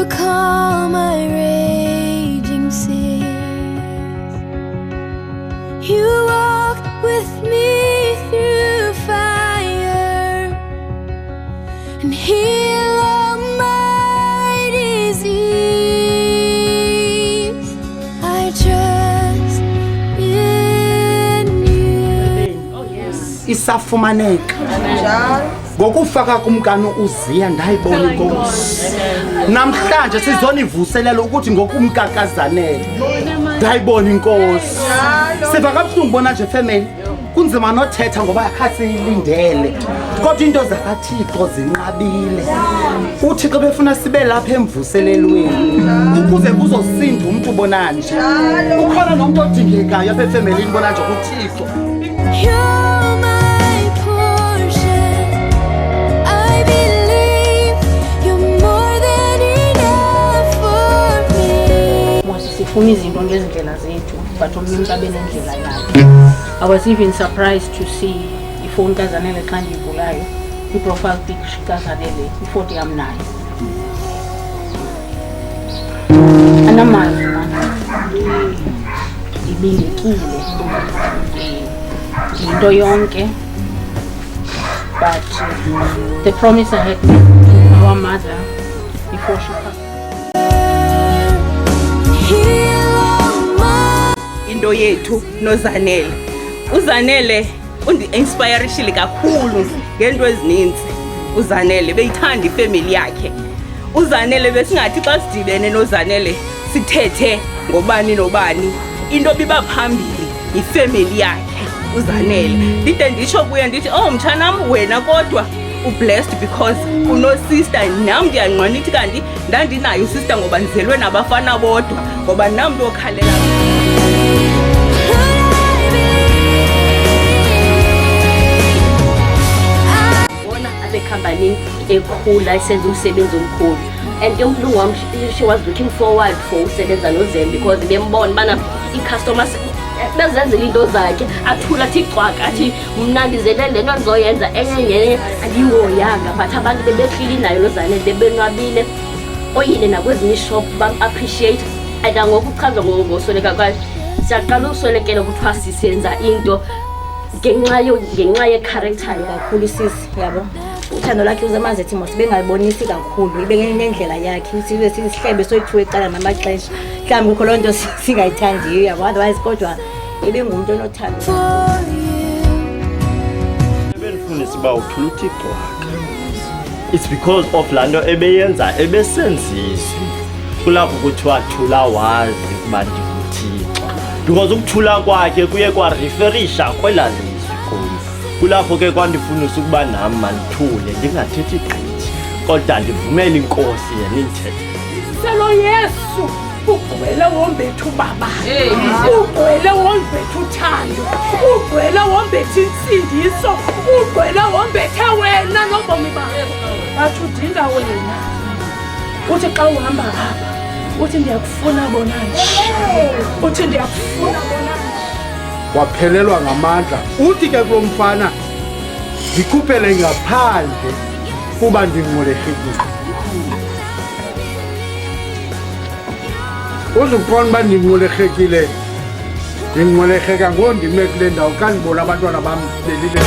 You calm my raging seas. You walked with me through fire and heal all my disease. I trust in you. Isafumaneka ngokufaka kumkani uZiya ndayibona inkosi namhlanje sizonivuselela ukuthi ngokumkakazanele ndayibona inkosi siva kabuhlungu bona nje family kunzima nothetha ngoba yakhathi ilindele kodwa into zakaThixo zinqabile uThixo befuna sibe lapha emvuselelweni ukuze kuzosinda umuntu bona nje ukhona nomuntu odingekayo apha efamily bona nje uThixo. You're my portion. I believe you're more than enough for me. Sifuna izinto ngezindlela zethu but umuntu abe nendlela yakhe. I was even surprised to see ifoni kaZanele xa ndivulayo i-profile picture kaZanele ifoto yam nayo. Anamazwi manje ibingekile into yonke but the promise I had made to our mother before she passed. Into yethu noZanele uZanele undi-inspirishile kakhulu ngento ezininzi. uZanele beyithanda ifamily yakhe. uZanele besingathi xa sidibene noZanele sithethe ngobani nobani into biba phambili ifamily yakhe uZanele. Ndide nditsho kuye ndithi oh mtshanam wena kodwa ublessed because uno-sister. Nam ndiyanqwana ithi kanti ndandinayo usister ngoba ndizelwe nabafana bodwa ngoba nam ndokhalela company ekhula isenza umsebenzi omkhulu and umlungu wami she was looking forward for usebenza noZem because bembona bana i-customers bezenzela into zakhe athula athi cwaka athi mna ndizele lento ndizoyenza enye andiyihoyanga but abantu bebehlili nayo noZanele bebenwabile oyile nakwezinye ishop bam-appreciate and ngoku uchazwa ngosweleka kwayo siyaqala uswelekela kuthiwa sisenza into ngenxa ye-character kakhulu sisi yabo. Uthando lakhe uzamazi ethi mos bengayibonisi kakhulu ibeke nendlela yakhe sibe sisihlebe soyithiwe ecala namaxesha mhlawumbe kukho loo nto singayithandiyo yabo otherwise kodwa ebengumuntu onothando. Ebendifundisa uba uthula uThixo wakhe. It's because of laa nto ebeyenza ebesenzizwe kulapho kuthiwa thula wazi ukuba ndinguThixo because ukuthula kwakhe kuye kwareferisha kwelaa lizwi kuyo. Kulapho ke kwandifundisa ukuba nam mandithule ndingathethi gqithi kodwa ndivumele inkosi yena indithethe. Selo Yesu ugcwele wombethu baba ugcwele wombethu uthando ugcwele wombethu insindiso ugcwele wombethe wena nobomi bakho bathi udinga wena uthi xa uhamba apha uthi ndiyakufuna bona nje uthi ndiyakufuna bona waphelelwa ngamandla uthi ke kulo mfana ndikhuphele ngaphandle kuba ndingolehekile. uzukubona uba ndingolehekile ndingoleheka ngondime kule ndawo xa ndibona abantwana bam belile.